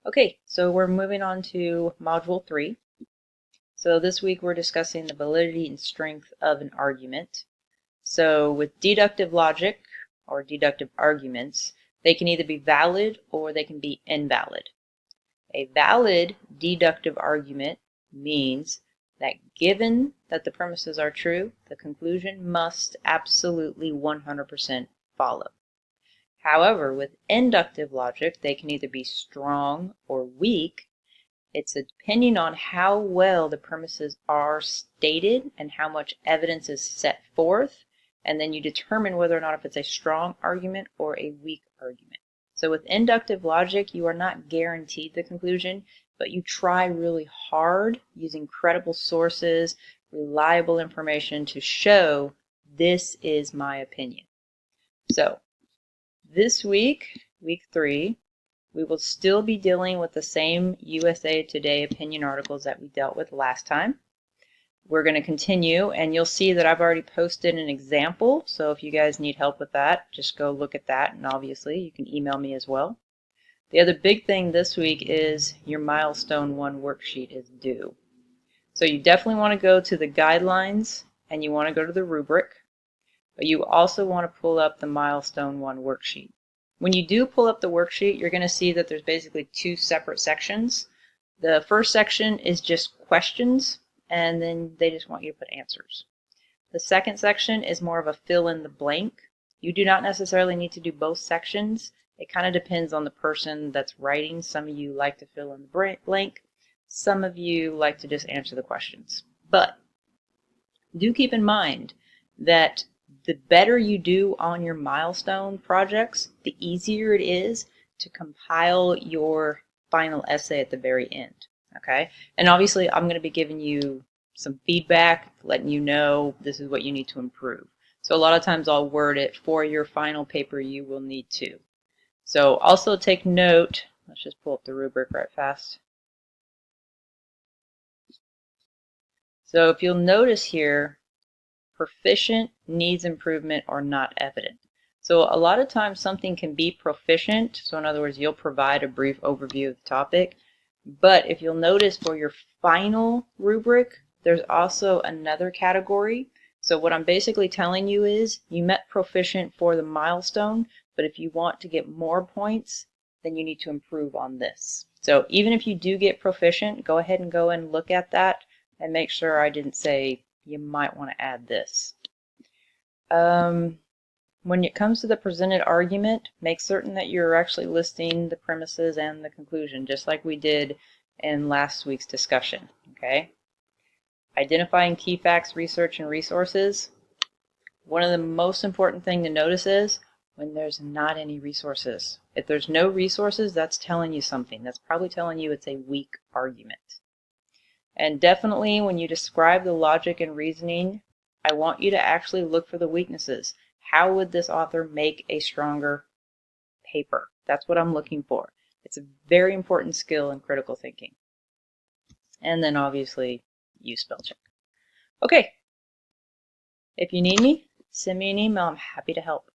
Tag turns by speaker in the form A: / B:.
A: Okay, so we're moving on to Module 3. So this week we're discussing the validity and strength of an argument. So with deductive logic, or deductive arguments, they can either be valid or they can be invalid. A valid deductive argument means that given that the premises are true, the conclusion must absolutely 100% follow. However, with inductive logic, they can either be strong or weak. It's depending on how well the premises are stated and how much evidence is set forth, and then you determine whether or not if it's a strong argument or a weak argument. So with inductive logic, you are not guaranteed the conclusion, but you try really hard using credible sources, reliable information to show this is my opinion. So this week, week 3, we will still be dealing with the same USA Today opinion articles that we dealt with last time. We're going to continue, and you'll see that I've already posted an example, so if you guys need help with that, just go look at that, and obviously you can email me as well. The other big thing this week is your Milestone 1 worksheet is due. So you definitely want to go to the guidelines, and you want to go to the rubric, but you also want to pull up the Milestone 1 worksheet. When you do pull up the worksheet, you're going to see that there's basically 2 separate sections. The first section is just questions, and then they just want you to put answers. The second section is more of a fill in the blank. You do not necessarily need to do both sections. It kind of depends on the person that's writing. Some of you like to fill in the blank. Some of you like to just answer the questions. But do keep in mind that the better you do on your milestone projects, the easier it is to compile your final essay at the very end. Okay? And obviously, I'm going to be giving you some feedback, letting you know this is what you need to improve. So a lot of times I'll word it for your final paper you will need to. So also take note, let's just pull up the rubric right fast. So if you'll notice here, proficient, needs improvement, or not evident. So a lot of times something can be proficient, so in other words you'll provide a brief overview of the topic, but if you'll notice for your final rubric there's also another category. So what I'm basically telling you is you met proficient for the milestone, but if you want to get more points then you need to improve on this. So even if you do get proficient, go ahead and go and look at that and make sure I didn't say you might want to add this. When it comes to the presented argument, make certain that you're actually listing the premises and the conclusion, just like we did in last week's discussion. Okay? Identifying key facts, research, and resources. One of the most important thing to notice is when there's not any resources. If there's no resources, that's telling you something. That's probably telling you it's a weak argument. And definitely when you describe the logic and reasoning, I want you to actually look for the weaknesses. How would this author make a stronger paper? That's what I'm looking for. It's a very important skill in critical thinking. And then obviously use spell check. Okay. If you need me, send me an email. I'm happy to help.